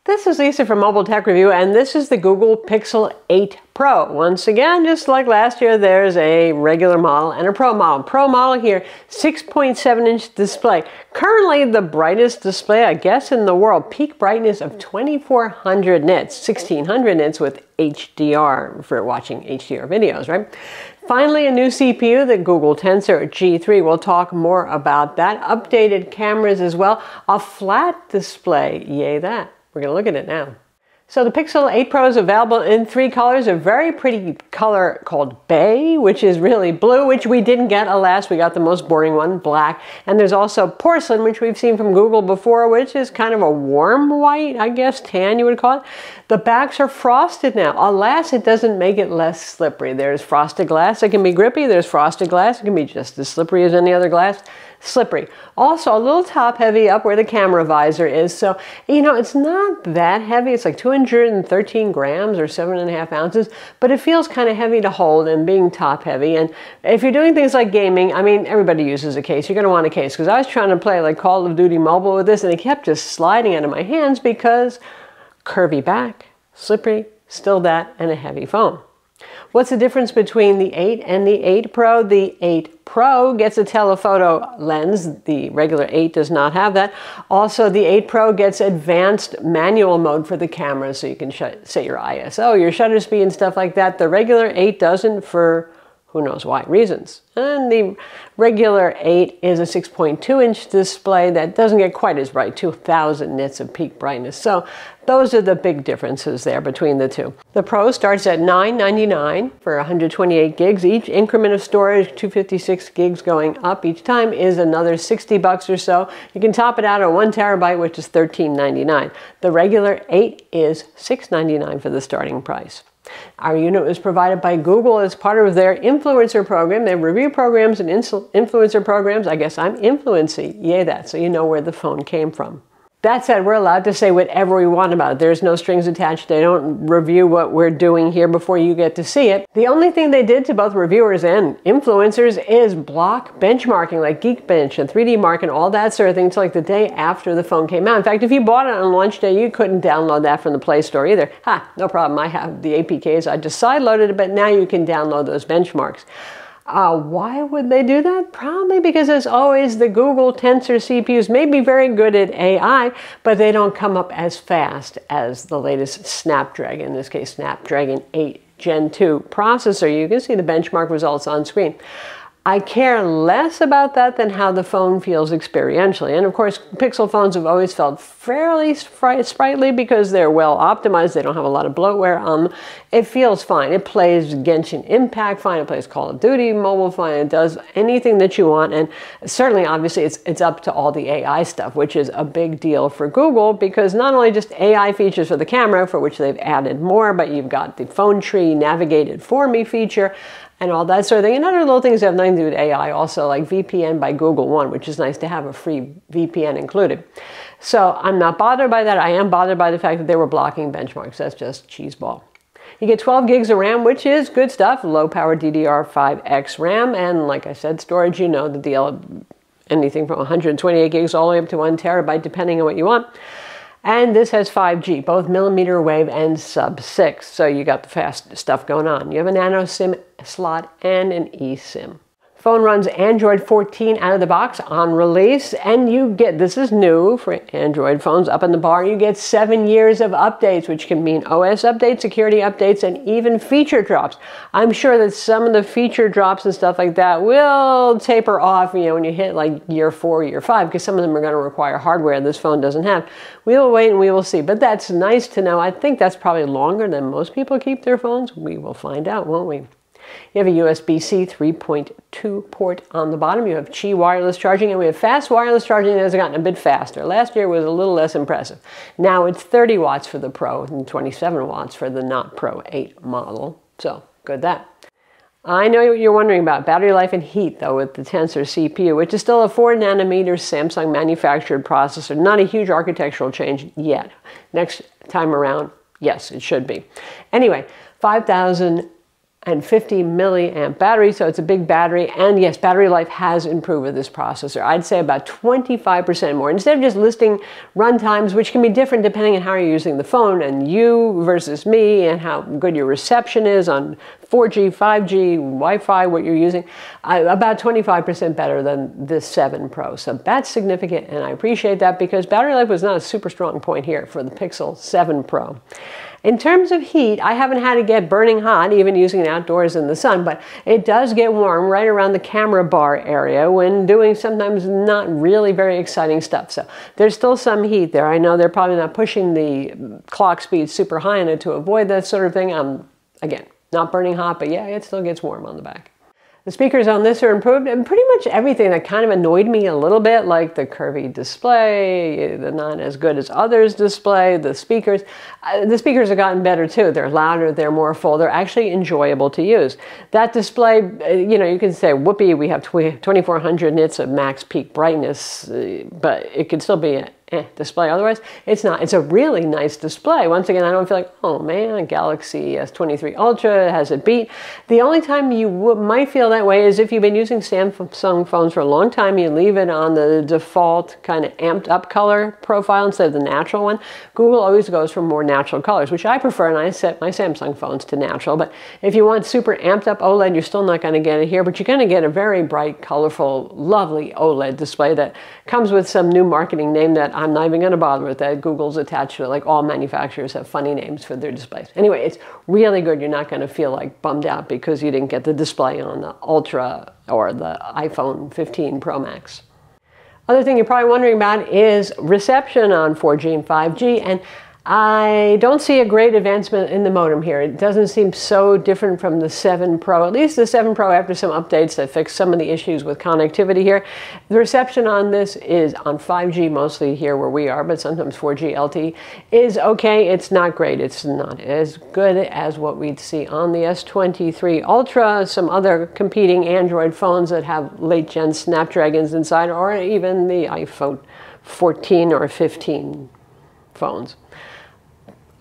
This is Lisa from Mobile Tech Review, and this is the Google Pixel 8 Pro. Once again, just like last year, there's a regular model and a Pro model. Pro model here, 6.7-inch display. Currently, the brightest display, I guess, in the world. Peak brightness of 2400 nits, 1600 nits with HDR for watching HDR videos, right? Finally, a new CPU, the Google Tensor G3. We'll talk more about that. Updated cameras as well. A flat display, yay that. We're going to look at it now. So the Pixel 8 Pro is available in 3 colors. A very pretty color called Bay, which is really blue, which we didn't get, alas. We got the most boring one, black. And there's also Porcelain, which we've seen from Google before, which is kind of a warm white, I guess, tan you would call it. The backs are frosted now. Alas, it doesn't make it less slippery. There's frosted glass. It can be grippy. There's frosted glass. It can be just as slippery as any other glass. Slippery. Also, a little top heavy up where the camera visor is. So, you know, it's not that heavy. It's like 213 grams or 7.5 ounces, but it feels kind of heavy to hold and being top heavy. And if you're doing things like gaming, I mean, everybody uses a case. You're going to want a case, because I was trying to play like Call of Duty Mobile with this, and it kept just sliding out of my hands because curvy back, slippery, still that, and a heavy phone. What's the difference between the 8 and the 8 Pro? The 8 Pro gets a telephoto lens. The regular 8 does not have that. Also, the 8 Pro gets advanced manual mode for the camera, so you can set your ISO, your shutter speed, and stuff like that. The regular 8 doesn't, for who knows why reasons. And the regular 8 is a 6.2-inch display that doesn't get quite as bright, 2000 nits of peak brightness. So those are the big differences there between the two. The Pro starts at $999 for 128 gigs. Each increment of storage, 256 gigs going up each time, is another 60 bucks or so. You can top it out at 1 terabyte, which is $13.99. The regular 8 is $699 for the starting price. Our unit was provided by Google as part of their influencer program. They have review programs and influencer programs. I guess I'm influencing, yay that, so you know where the phone came from. That said, we're allowed to say whatever we want about it. There's no strings attached. They don't review what we're doing here before you get to see it. The only thing they did to both reviewers and influencers is block benchmarking, like Geekbench and 3D Mark and all that sort of thing, until like the day after the phone came out. In fact, if you bought it on launch day, you couldn't download that from the Play Store either. No problem. I have the APKs. I just sideloaded it, but now you can download those benchmarks. Why would they do that? Probably because, as always, the Google Tensor CPUs may be very good at AI, but they don't come up as fast as the latest Snapdragon, in this case Snapdragon 8 Gen 2 processor. You can see the benchmark results on screen. I care less about that than how the phone feels experientially. And of course, Pixel phones have always felt fairly sprightly because they're well optimized. They don't have a lot of bloatware. It feels fine. It plays Genshin Impact fine. It plays Call of Duty mobile fine. It does anything that you want. And certainly, obviously, it's up to all the AI stuff, which is a big deal for Google, because not only just AI features for the camera, for which they've added more, but you've got the phone tree navigated for me feature, and all that sort of thing. And other little things that have nothing to do with AI also, like VPN by Google One, which is nice to have a free VPN included. So I'm not bothered by that. I am bothered by the fact that they were blocking benchmarks. That's just cheeseball. You get 12 gigs of RAM, which is good stuff. Low power DDR5X RAM. And like I said, storage, you know the deal. Anything from 128 gigs all the way up to 1 terabyte, depending on what you want. And this has 5G, both millimeter wave and sub-6. So you got the fast stuff going on. You have a nano SIM slot and an eSIM. Phone runs Android 14 out of the box on release, and you get, this is new for Android phones, up in the bar, you get 7 years of updates, which can mean OS updates, security updates, and even feature drops. I'm sure that some of the feature drops and stuff like that will taper off, you know, when you hit like year 4, year 5, because some of them are going to require hardware this phone doesn't have. We will wait and we will see, but that's nice to know. I think that's probably longer than most people keep their phones. We will find out, won't we? You have a USB-C 3.2 port on the bottom. You have Qi wireless charging, and we have fast wireless charging that has gotten a bit faster. Last year was a little less impressive. Now it's 30 watts for the Pro and 27 watts for the not Pro 8 model. So, good that. I know what you're wondering about battery life and heat, though, with the Tensor CPU, which is still a 4 nanometer Samsung manufactured processor. Not a huge architectural change yet. Next time around, yes, it should be. Anyway, 5,000 and 50 milliamp battery, so it's a big battery. And yes, battery life has improved with this processor. I'd say about 25% more. Instead of just listing run times, which can be different depending on how you're using the phone, and you versus me, and how good your reception is on 4G, 5G, Wi-Fi, what you're using, about 25% better than this 7 Pro. So that's significant, and I appreciate that, because battery life was not a super strong point here for the Pixel 7 Pro. In terms of heat, I haven't had it get burning hot, even using it outdoors in the sun, but it does get warm right around the camera bar area when doing sometimes not really very exciting stuff. So there's still some heat there. I know they're probably not pushing the clock speed super high in it to avoid that sort of thing. Again, not burning hot, but yeah, it still gets warm on the back. The speakers on this are improved, and pretty much everything that kind of annoyed me a little bit, like the curvy display, the not as good as others display, the speakers have gotten better too. They're louder, they're more full, they're actually enjoyable to use. That display, you know, you can say, whoopee, we have 2400 nits of max peak brightness, but it could still be display. Otherwise, it's not. It's a really nice display. Once again, I don't feel like, oh man, Galaxy S23 Ultra has it beat. The only time you might feel that way is if you've been using Samsung phones for a long time, you leave it on the default kind of amped up color profile instead of the natural one. Google always goes for more natural colors, which I prefer, and I set my Samsung phones to natural. But if you want super amped up OLED, you're still not going to get it here, but you're going to get a very bright, colorful, lovely OLED display that comes with some new marketing name that I'm not even going to bother with, that Google's attached to it. Like all manufacturers have funny names for their displays. Anyway, it's really good. You're not going to feel like bummed out because you didn't get the display on the Ultra or the iPhone 15 Pro Max. Other thing you're probably wondering about is reception on 4G and 5G, and I don't see a great advancement in the modem here. It doesn't seem so different from the 7 Pro, at least the 7 Pro after some updates that fixed some of the issues with connectivity here. The reception on this is on 5G mostly here where we are, but sometimes 4G LTE is okay. It's not great. It's not as good as what we'd see on the S23 Ultra, some other competing Android phones that have late gen Snapdragons inside, or even the iPhone 14 or 15 phones.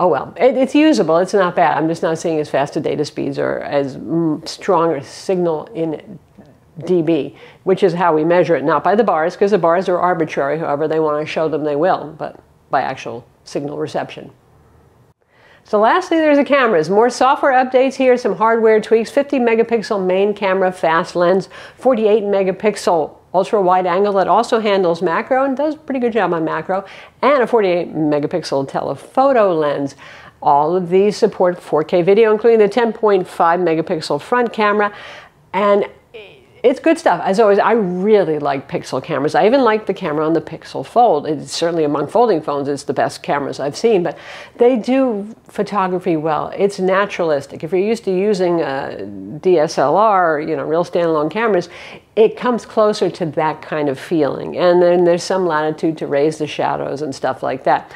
Oh well, it's usable, it's not bad. I'm just not seeing as fast data speeds or as strong a signal in dB, which is how we measure it, not by the bars, because the bars are arbitrary. However they want to show them, they will, but by actual signal reception. So lastly, there's the cameras. More software updates here, some hardware tweaks, 50 megapixel main camera fast lens, 48 megapixel ultra wide angle that also handles macro and does a pretty good job on macro, and a 48 megapixel telephoto lens. All of these support 4K video, including the 10.5 megapixel front camera, and it's good stuff. As always, I really like Pixel cameras. I even like the camera on the Pixel Fold. It's certainly among folding phones, it's the best cameras I've seen, but they do photography well. It's naturalistic. If you're used to using DSLR, you know, real standalone cameras, it comes closer to that kind of feeling. And then there's some latitude to raise the shadows and stuff like that.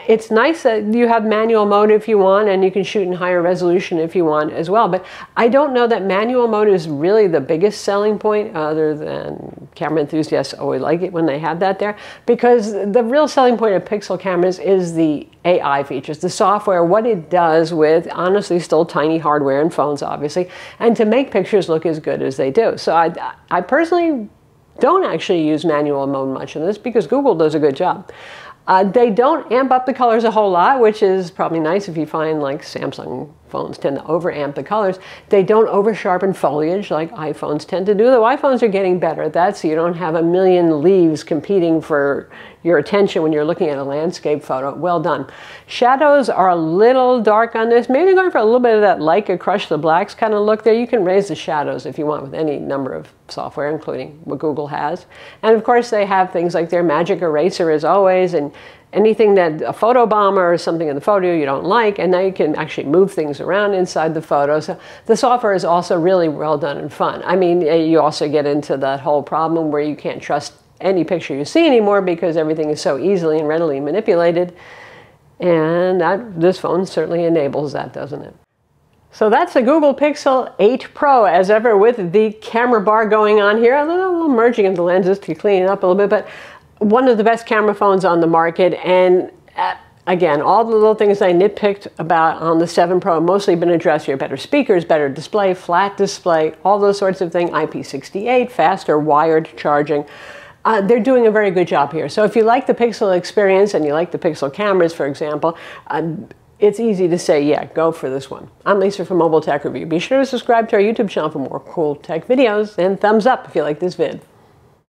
It's nice that you have manual mode if you want, and you can shoot in higher resolution if you want as well. But I don't know that manual mode is really the biggest selling point, other than camera enthusiasts always like it when they have that there. Because the real selling point of Pixel cameras is the AI features, the software, what it does with, honestly, still tiny hardware and phones, obviously, and to make pictures look as good as they do. So I personally don't actually use manual mode much in this because Google does a good job. They don't amp up the colors a whole lot, which is probably nice if you find like Samsung phones tend to overamp the colors. They don't oversharpen foliage like iPhones tend to do, though iPhones are getting better at that, so you don't have a million leaves competing for your attention when you're looking at a landscape photo. Well done. Shadows are a little dark on this. Maybe going for a little bit of that Leica Crush the Blacks kind of look there. You can raise the shadows if you want with any number of software, including what Google has. And of course they have things like their Magic Eraser as always, and anything that a photo bomber or something in the photo you don't like, and now you can actually move things around inside the photo. So the software is also really well done and fun. I mean, you also get into that whole problem where you can't trust any picture you see anymore because everything is so easily and readily manipulated. And this phone certainly enables that, doesn't it? So that's the Google Pixel 8 Pro, as ever, with the camera bar going on here. A little merging of the lenses to clean it up a little bit, but one of the best camera phones on the market. And Again, all the little things I nitpicked about on the 7 Pro have mostly been addressed here. Better speakers, better display, flat display, all those sorts of things. IP68, faster wired charging. They're doing a very good job here. So if you like the Pixel experience and you like the Pixel cameras, for example, it's easy to say, yeah, go for this one. I'm Lisa from Mobile Tech Review. Be sure to subscribe to our YouTube channel for more cool tech videos, and thumbs up if you like this vid.